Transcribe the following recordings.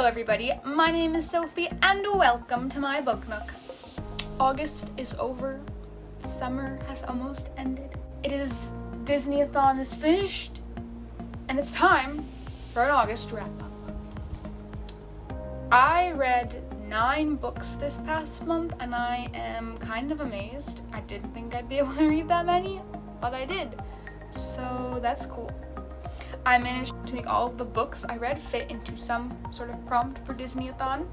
everybody, my name is Sophie and welcome to my book nook. August is over, summer has almost ended. It is Disney-A-Thon is finished and it's time for an August wrap up. I read 9 books this past month and I am kind of amazed. I didn't think I'd be able to read that many, but I did. So that's cool. I managed to make all of the books I read fit into some sort of prompt for Disney-A-Thon.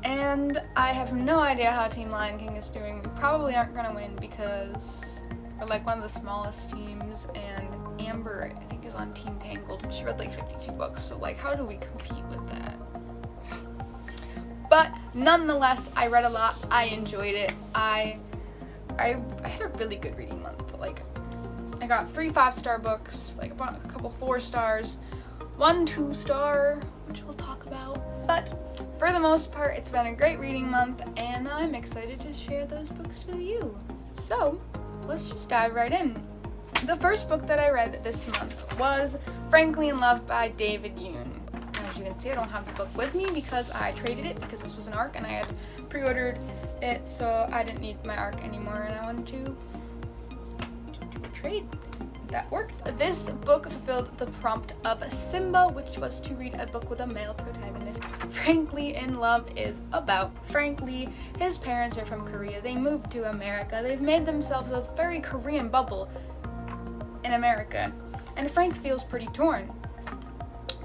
And I have no idea how Team Lion King is doing. We probably aren't going to win because we're like one of the smallest teams, and Amber, I think, is on Team Tangled. She read like 52 books, so like how do we compete with that? But nonetheless, I read a lot. I enjoyed it. I had a really good reading month. Like, I got 3 5-star books, like a couple 4 stars, 1 2-star, which we'll talk about. But for the most part, it's been a great reading month, and I'm excited to share those books with you. So let's just dive right in. The first book that I read this month was Frankly in Love by David Yoon. As you can see, I don't have the book with me because I traded it because this was an ARC and I had pre-ordered it, so I didn't need my ARC anymore and I wanted to do a trade. That worked. This book fulfilled the prompt of Simba, which was to read a book with a male protagonist. Frankly in Love is about Frankly. His parents are from Korea. They moved to America. They've made themselves a very Korean bubble in America. And Frank feels pretty torn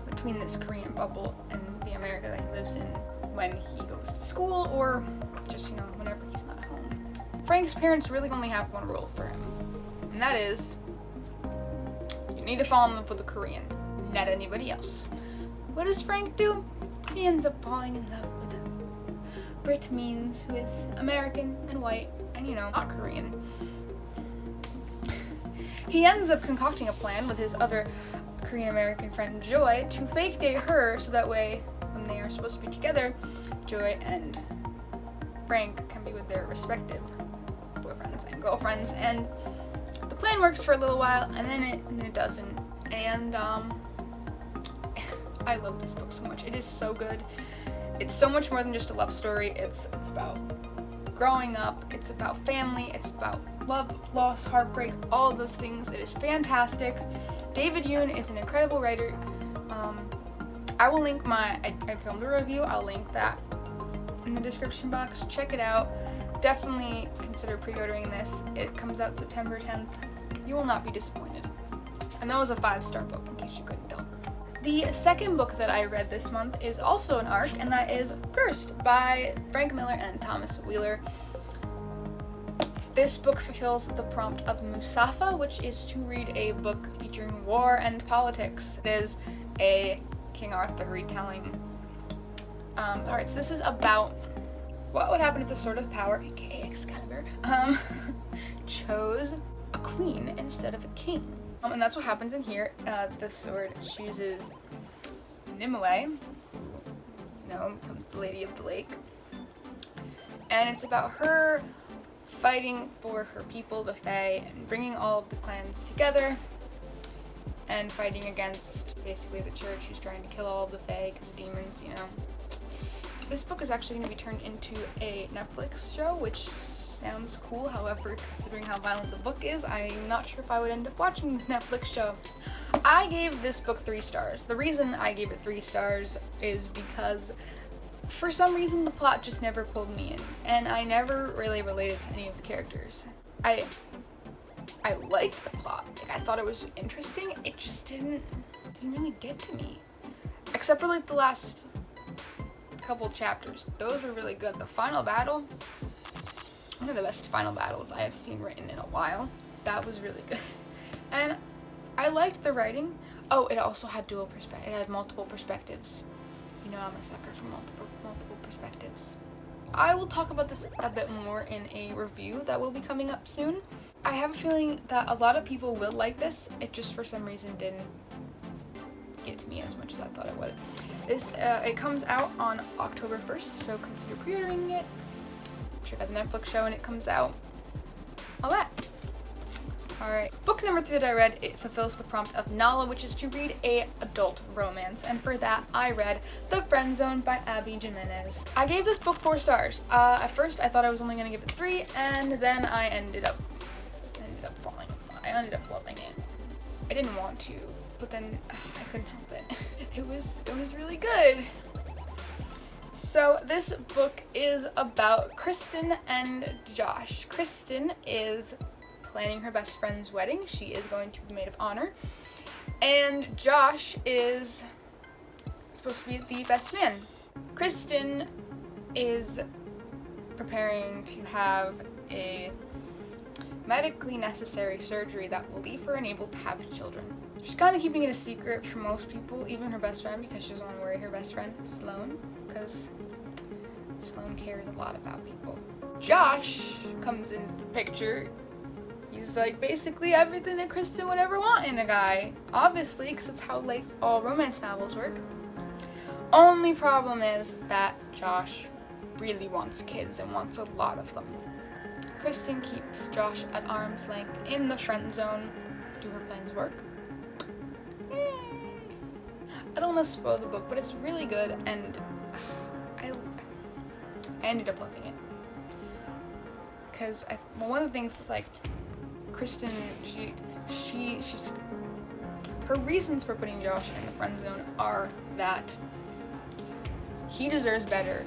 between this Korean bubble and the America that he lives in when he goes to school or just, whenever he's not home. Frank's parents really only have one rule for him, and that is you need to fall in love with a Korean, not anybody else. What does Frank do? He ends up falling in love with Britt Means, who is American and white and, not Korean. He ends up concocting a plan with his other Korean-American friend Joy to fake date her so that way when they are supposed to be together, Joy and Frank can be with their respective boyfriends and girlfriends. And the plan works for a little while and then it doesn't. And I love this book so much. It is so good. It's so much more than just a love story. It's about growing up, it's about family, it's about love, loss, heartbreak, all of those things. It is fantastic. David Yoon is an incredible writer. I will link I filmed a review. I'll link that in the description box. Check it out. Definitely consider pre-ordering this. It comes out September 10th. You will not be disappointed. And that was a 5-star book, in case you couldn't tell. The second book that I read this month is also an ARC, and that is Cursed by Frank Miller and Thomas Wheeler. This book fulfills the prompt of Musafa, which is to read a book featuring war and politics. It is a King Arthur retelling. Alright, so this is about what would happen if the Sword of Power, aka Excalibur, chose a queen instead of a king. And that's what happens in here. The sword chooses Nimue, becomes the Lady of the Lake. And it's about her fighting for her people, the Fae, and bringing all of the clans together and fighting against basically the church who's trying to kill all of the Fae because demons, This book is actually going to be turned into a Netflix show, which sounds cool. However, considering how violent the book is, I'm not sure if I would end up watching the Netflix show. I gave this book 3 stars. The reason I gave it 3 stars is because for some reason the plot just never pulled me in, and I never really related to any of the characters. I liked the plot. Like, I thought it was interesting. It just didn't really get to me. Except for like the last couple chapters. Those were really good. The final battle, one of the best final battles I have seen written in a while. That was really good. And I liked the writing. Oh, it also had dual perspective. It had multiple perspectives. I'm a sucker for multiple perspectives. I will talk about this a bit more in a review that will be coming up soon. I have a feeling that a lot of people will like this. It just for some reason didn't get to me as much as I thought it would. It comes out on October 1st, so consider pre-ordering it. Check out the Netflix show when it comes out. All that. Alright, book number 3 that I read, it fulfills the prompt of Nala, which is to read a adult romance, and for that I read The Friendzone by Abby Jimenez. I gave this book 4 stars. At first I thought I was only going to give it 3, and then I ended up loving it. I didn't want to, but then I couldn't help it. It was really good. So this book is about Kristen and Josh. Kristen is planning her best friend's wedding. She is going to be the maid of honor. And Josh is supposed to be the best man. Kristen is preparing to have a medically necessary surgery that will leave her unable to have children. She's kind of keeping it a secret from most people, even her best friend, because she doesn't want to worry her best friend, Sloane, because Sloane cares a lot about people. Josh comes into the picture. He's like basically everything that Kristen would ever want in a guy, obviously, because that's how like all romance novels work. Only problem is that Josh really wants kids and wants a lot of them. Kristen keeps Josh at arm's length in the friend zone. Do her plans work? I don't want to spoil the book, but it's really good, and I ended up loving it. Because one of the things that, like, Kristen, she's her reasons for putting Josh in the friend zone are that he deserves better.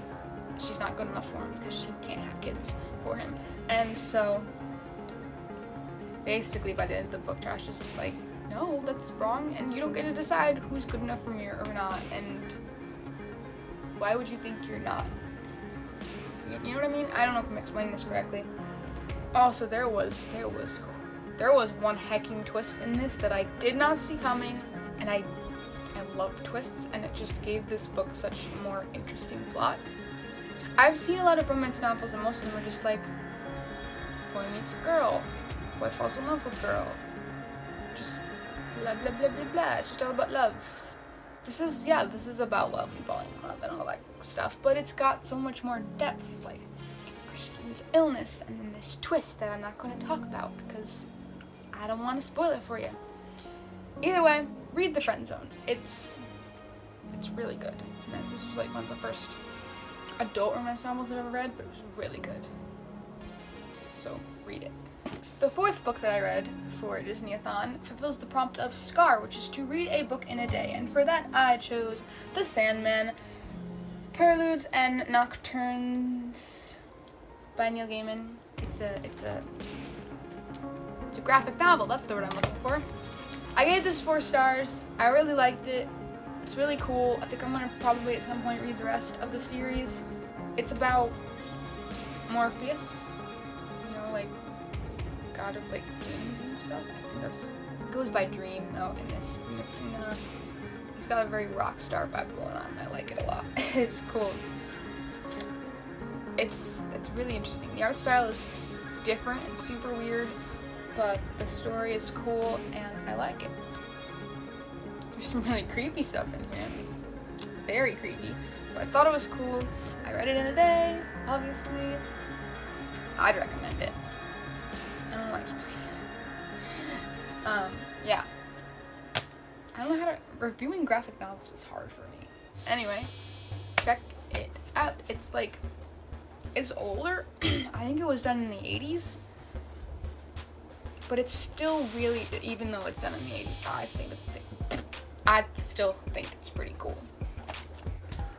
She's not good enough for him because she can't have kids for him. And so basically by the end of the book, Josh is just like, no, that's wrong, and you don't get to decide who's good enough for me or not, and why would you think you're not? You know what I mean? I don't know if I'm explaining this correctly. Also, there was one hecking twist in this that I did not see coming, and I love twists, and it just gave this book such a more interesting plot. I've seen a lot of romance novels, and most of them are just like, boy meets girl, boy falls in love with girl, just blah blah blah blah blah. It's just all about love. This is about love and falling in love and all that stuff, but it's got so much more depth, like Kristen's illness and then this twist that I'm not going to talk about because I don't want to spoil it for you. Either way, read The Friend Zone. It's really good. And this was like one of the first adult romance novels I've ever read, but it was really good. So read it. The 4th book that I read for Disney-A-Thon fulfills the prompt of Scar, which is to read a book in a day, and for that I chose The Sandman, Preludes and Nocturnes by Neil Gaiman. It's a graphic novel, that's the word I'm looking for. I gave this 4 stars. I really liked it. It's really cool. I think I'm gonna probably at some point read the rest of the series. It's about Morpheus, you know, like god of like dreams and stuff. I think it goes by Dream though in this it's got a very rock star vibe going on. I like it a lot. It's cool. It's really interesting. The art style is different and super weird, but the story is cool and I like it. There's some really creepy stuff in here. Very creepy. But I thought it was cool. I read it in a day, obviously. I'd recommend it. I don't like it. Yeah. I don't know how to... Reviewing graphic novels is hard for me. Anyway, check it out. It's like... It's older. I think it was done in the 80s. But it's still really... Even though it's done in the 80s, I still think it's pretty cool.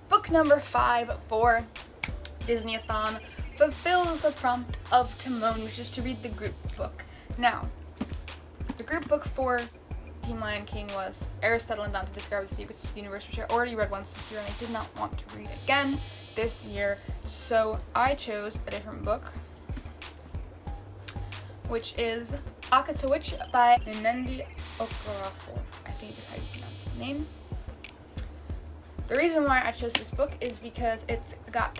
Book number 5 for Disney-A-Thon fulfills the prompt of Timon, which is to read the group book. Now, the group book for Team Lion King was Aristotle and Dante Discover the Secrets of the Universe, which I already read once this year and I did not want to read again this year, so I chose a different book, which is Akatawitch by Nnedi Okorafor. I think is how you pronounce the name. The reason why I chose this book is because it's got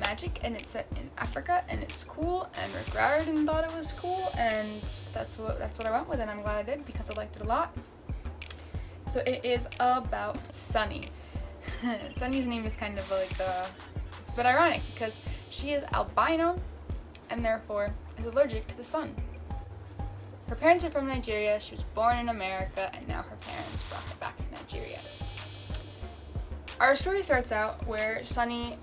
magic and it's set in Africa and it's cool, and Rick Riordan thought it was cool, and that's what I went with, and I'm glad I did because I liked it a lot. So it is about Sunny. Sunny's name is kind of like it's a bit ironic because she is albino and therefore is allergic to the sun. Her parents are from Nigeria. She was born in America, and now her parents brought her back to Nigeria. Our story starts out where Sunny's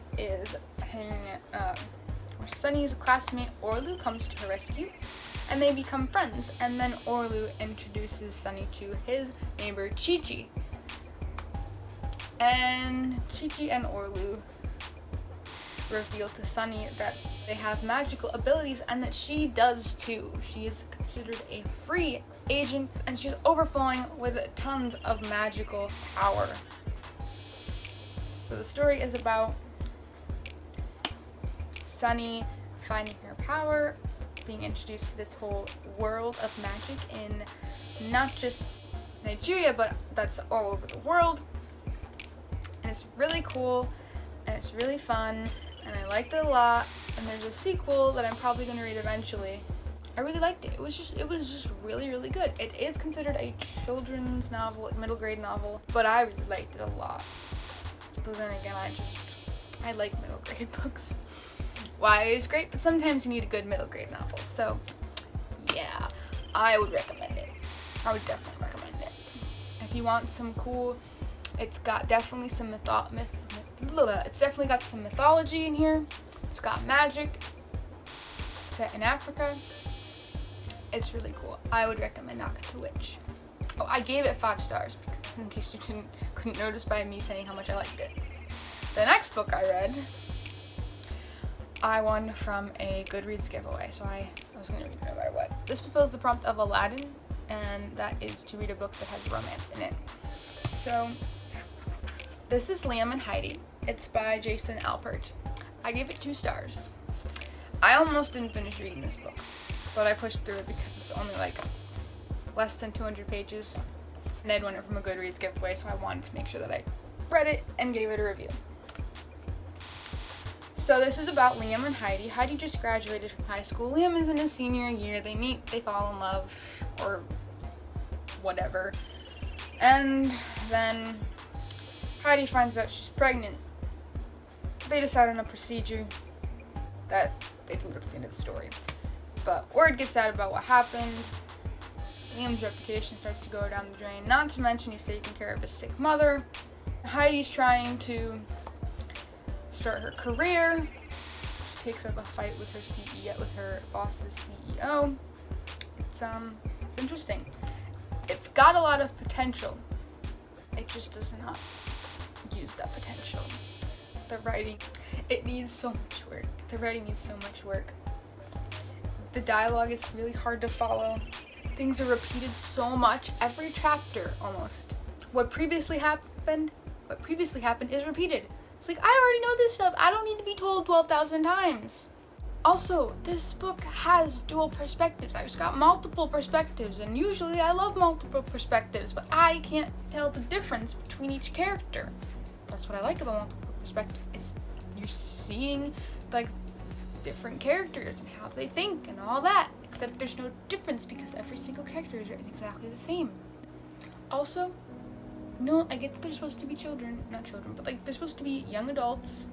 classmate Orlu comes to her rescue, and they become friends. And then Orlu introduces Sunny to his neighbor Chi-Chi. And Chi-Chi and Orlu reveal to Sunny that they have magical abilities and that she does too. She is considered a free agent, and she's overflowing with tons of magical power. So the story is about Sunny finding her power, being introduced to this whole world of magic in not just Nigeria, but that's all over the world. And it's really cool, and it's really fun, and I liked it a lot. And there's a sequel that I'm probably going to read eventually. I really liked it. It was just really, really good. It is considered a children's novel, like middle grade novel, but I really liked it a lot. But then again, I like middle grade books. YA is great, but sometimes you need a good middle grade novel. So yeah, I would recommend it. I would definitely recommend it. If you want some cool, it's got definitely some it's definitely got some mythology in here. It's got magic set in Africa. It's really cool. I would recommend Nakata Witch. Oh, I gave it 5 stars, because in case you couldn't notice by me saying how much I liked it. The next book I read, I won from a Goodreads giveaway, so I was going to read it no matter what. This fulfills the prompt of Aladdin, and that is to read a book that has romance in it. So, this is Liam and Heidi. It's by Jason Alpert. I gave it 2 stars. I almost didn't finish reading this book, but I pushed through it because it's only like less than 200 pages, and I'd won it from a Goodreads giveaway, so I wanted to make sure that I read it and gave it a review. So this is about Liam and Heidi. Heidi just graduated from high school. Liam is in his senior year. They meet, they fall in love, or whatever. And then Heidi finds out she's pregnant. They decide on a procedure that they think that's the end of the story. But word gets out about what happened. Liam's reputation starts to go down the drain. Not to mention he's taking care of his sick mother. Heidi's trying to start her career. She takes up a fight with her CEO, with her boss's CEO. It's interesting. It's got a lot of potential. It just does not use that potential. The writing, it needs so much work. The writing needs so much work. The dialogue is really hard to follow. Things are repeated so much, every chapter almost. What previously happened is repeated. It's like, I already know this stuff. I don't need to be told 12,000 times. Also, this book has dual perspectives. It's got multiple perspectives, and usually I love multiple perspectives, but I can't tell the difference between each character. That's what I like about multiple perspectives. You're seeing like different characters and how they think and all that, except there's no difference because every single character is written exactly the same. Also, no, I get that they're supposed to be not children, but like they're supposed to be young adults,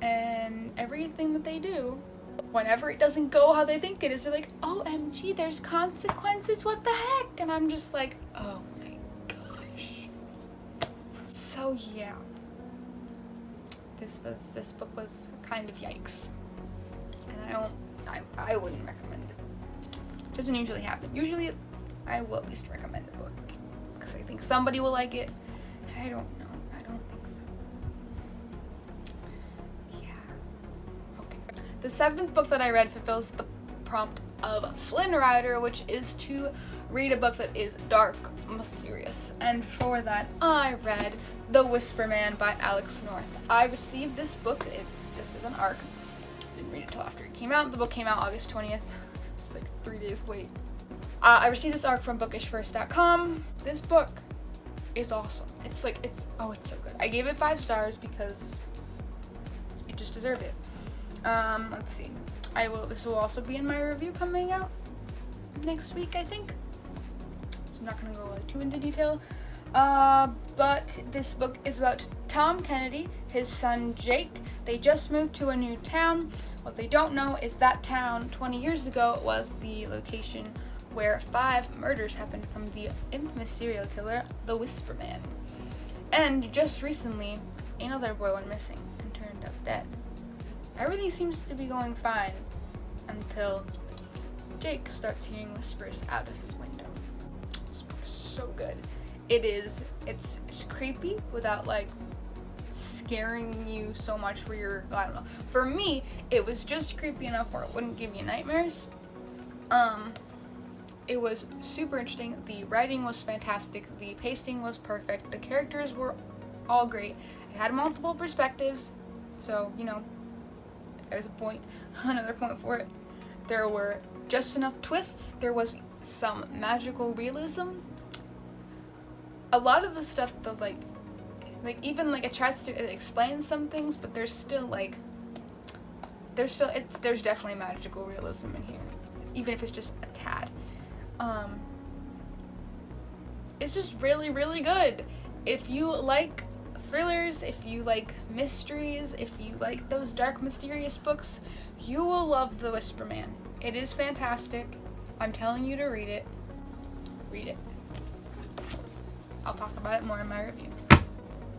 and everything that they do, whenever it doesn't go how they think it is, they're like, OMG, there's consequences, what the heck? And I'm just like, oh my gosh. So yeah, this book was kind of yikes, and I wouldn't recommend it. Doesn't usually happen. Usually I will at least recommend a book because I think somebody will like it. I don't know. I don't think so. Yeah. Okay. The 7th book that I read fulfills the prompt of Flynn Rider, which is to read a book that is dark, mysterious. And for that, I read The Whisper Man by Alex North. I received this book. This is an ARC. Didn't read it till after it came out. The book came out August 20th. It's like 3 days late. I received this ARC from bookishverse.com. This book is awesome. It's so good. I gave it 5 stars because it just deserved it. Let's see. This will also be in my review coming out next week, I think. So I'm not gonna go too into detail. But this book is about Tom Kennedy, his son Jake. They just moved to a new town. What they don't know is that town 20 years ago was the location where 5 murders happened from the infamous serial killer, the Whisper Man. And just recently, another boy went missing and turned up dead. Everything seems to be going fine until Jake starts hearing whispers out of his window. This book is so good. It's creepy without like scaring you so much where you're, I don't know. For me, it was just creepy enough where it wouldn't give you nightmares. It was super interesting. The writing was fantastic. The pacing was perfect. The characters were all great. It had multiple perspectives. So, you know, there's a point, another point for it. There were just enough twists. There was some magical realism. A lot of the stuff that like even like it tries to explain some things, but there's definitely magical realism in here, even if it's just a tad. It's just really, really good. If you like thrillers, if you like mysteries, if you like those dark, mysterious books, you will love The Whisper Man. It is fantastic. I'm telling you to read it. Read it. I'll talk about it more in my review.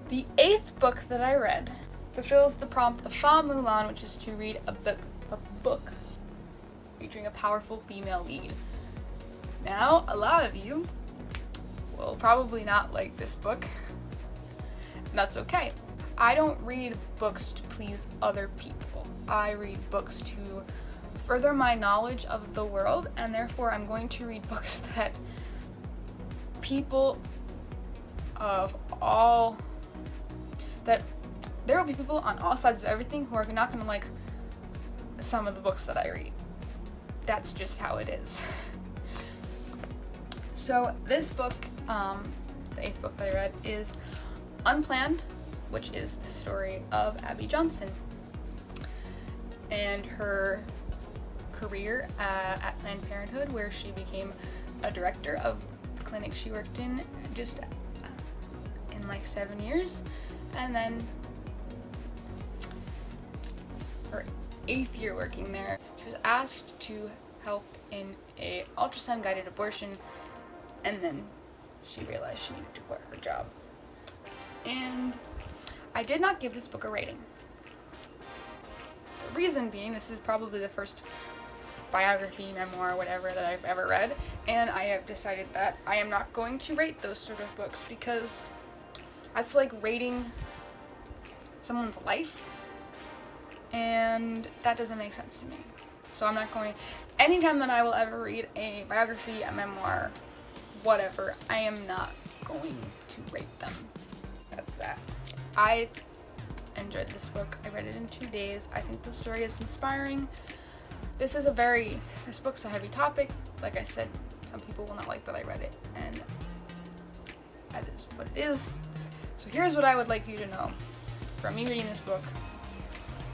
The 8th book that I read fulfills the prompt of Fa Mulan, which is to read a book featuring a powerful female lead. Now, a lot of you will probably not like this book, and that's okay. I don't read books to please other people. I read books to further my knowledge of the world, and therefore I'm going to read books that there will be people on all sides of everything who are not going to like some of the books that I read. That's just how it is. So this book, the 8th book that I read, is Unplanned, which is the story of Abby Johnson and her career at Planned Parenthood, where she became a director of the clinic she worked in just in like 7 years, and then her 8th year working there, she was asked to help in a ultrasound guided abortion, and then she realized she needed to quit her job. And I did not give this book a rating. The reason being, this is probably the first biography, memoir, whatever that I've ever read, and I have decided that I am not going to rate those sort of books because that's like rating someone's life, and that doesn't make sense to me. So I'm not going, anytime that I will ever read a biography, a memoir, whatever, I am not going to rate them. That's that. I enjoyed this book. I read it in 2 days. I think the story is inspiring. This book's a heavy topic. Like I said, some people will not like that I read it, and that is what it is. So here's what I would like you to know from me reading this book,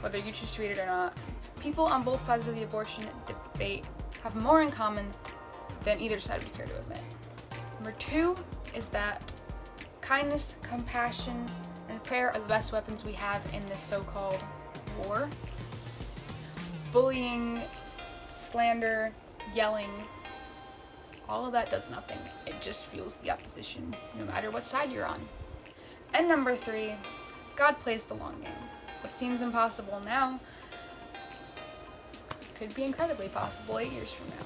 whether you choose to read it or not. People on both sides of the abortion debate have more in common than either side would care to admit. Number 2 is that kindness, compassion, and prayer are the best weapons we have in this so-called war. Bullying, slander, yelling, all of that does nothing. It just fuels the opposition, no matter what side you're on. And number 3, God plays the long game. What seems impossible now could be incredibly possible 8 years from now.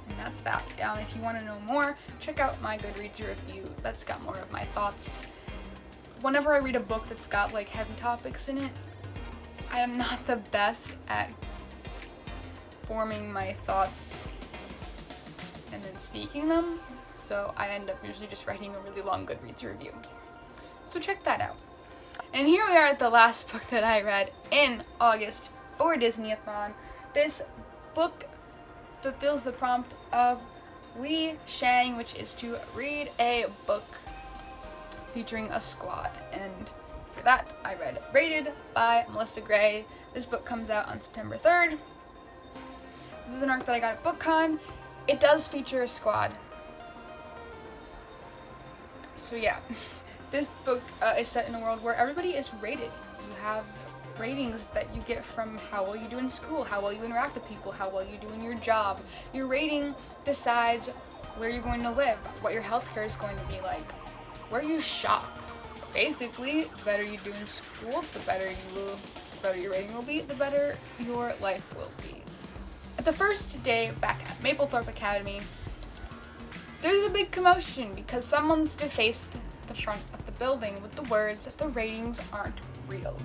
And that's that. If you want to know more, check out my Goodreads review. That's got more of my thoughts. Whenever I read a book that's got like heavy topics in it, I am not the best at forming my thoughts and then speaking them, so I end up usually just writing a really long Goodreads review. So check that out. And here we are at the last book that I read in August for Disney-A-Thon. This book fulfills the prompt of Li Shang, which is to read a book featuring a squad. And for that, I read Rated by Melissa Gray. This book comes out on September 3rd. This is an arc that I got at BookCon. It does feature a squad. So yeah, this book is set in a world where everybody is rated. You have ratings that you get from how well you do in school, how well you interact with people, how well you do in your job. Your rating decides where you're going to live, what your healthcare is going to be like, where you shop. Basically, the better you do in school, the better your rating will be, the better your life will be. At the first day back at Maplethorpe Academy, there's a big commotion because someone's defaced the front of the building with the words, "The ratings aren't real."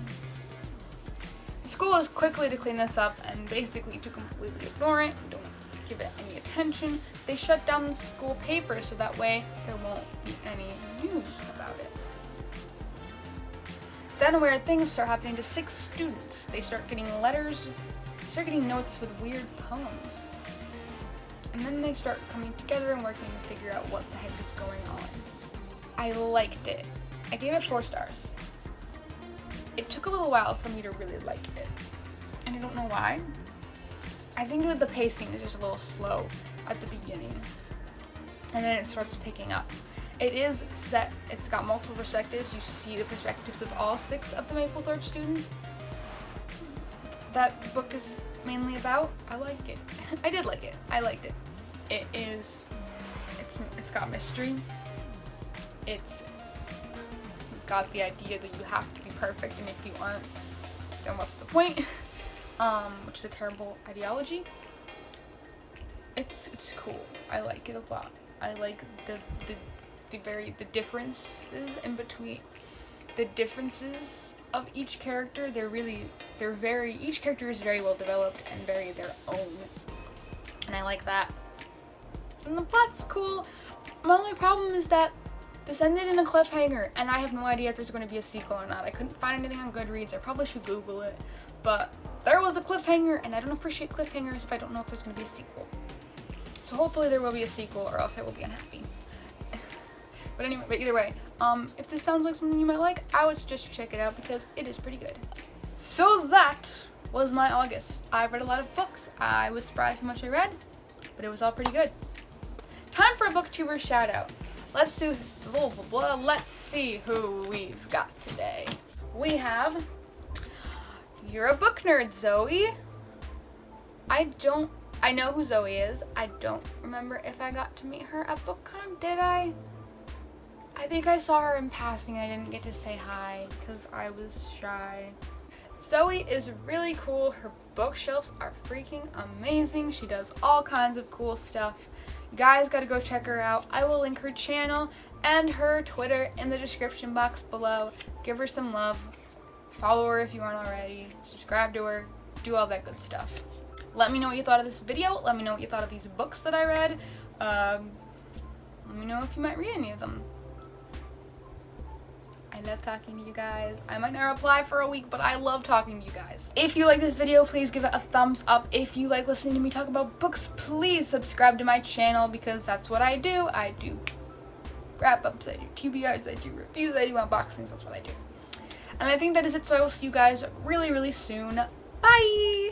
The school is quickly to clean this up and basically to completely ignore it, don't give it any attention. They shut down the school paper so that way there won't be any news about it. Then weird things start happening to 6 students. They start getting letters, they start getting notes with weird poems. And then they start coming together and working to figure out what the heck is going on. I liked it. I gave it 4 stars. It took a little while for me to really like it. And I don't know why. I think the pacing is just a little slow at the beginning. And then it starts picking up. It is set, it's got multiple perspectives. You see the perspectives of all 6 of the Maplethorpe students that the book is mainly about. I like it. I did like it. I liked it. It's got mystery. It's got the idea that you have to be perfect, and if you aren't, then what's the point? Which is a terrible ideology. It's cool. I like it a lot. I like the differences in between, the differences of each character. Each character is very well developed and very their own, and I like that. And the plot's cool. My only problem is that this ended in a cliffhanger, and I have no idea if there's going to be a sequel or not. I couldn't find anything on Goodreads. I probably should Google it, but there was a cliffhanger, and I don't appreciate cliffhangers if I don't know if there's going to be a sequel. So hopefully there will be a sequel, or else I will be unhappy. But anyway, either way, if this sounds like something you might like, I would suggest you check it out because it is pretty good. So that was my August. I read a lot of books. I was surprised how much I read, but it was all pretty good. Time for a Booktuber Shoutout. Let's see who we've got today. We have Yerabooknerdzoe. I know who Zoe is. I don't remember if I got to meet her at BookCon. Did I? I think I saw her in passing. I didn't get to say hi because I was shy. Zoe is really cool. Her bookshelves are freaking amazing. She does all kinds of cool stuff. Guys, gotta go check her out. I will link her channel and her Twitter in the description box below. Give her some love. Follow her if you aren't already. Subscribe to her. Do all that good stuff. Let me know what you thought of this video. Let me know what you thought of these books that I read. Let me know if you might read any of them. I love talking to you guys. I might not reply for a week, but I love talking to you guys. If you like this video, please give it a thumbs up. If you like listening to me talk about books, please subscribe to my channel because that's what I do. I do wrap-ups, I do TBRs, I do reviews, I do unboxings. That's what I do. And I think that is it, so I will see you guys really, really soon. Bye!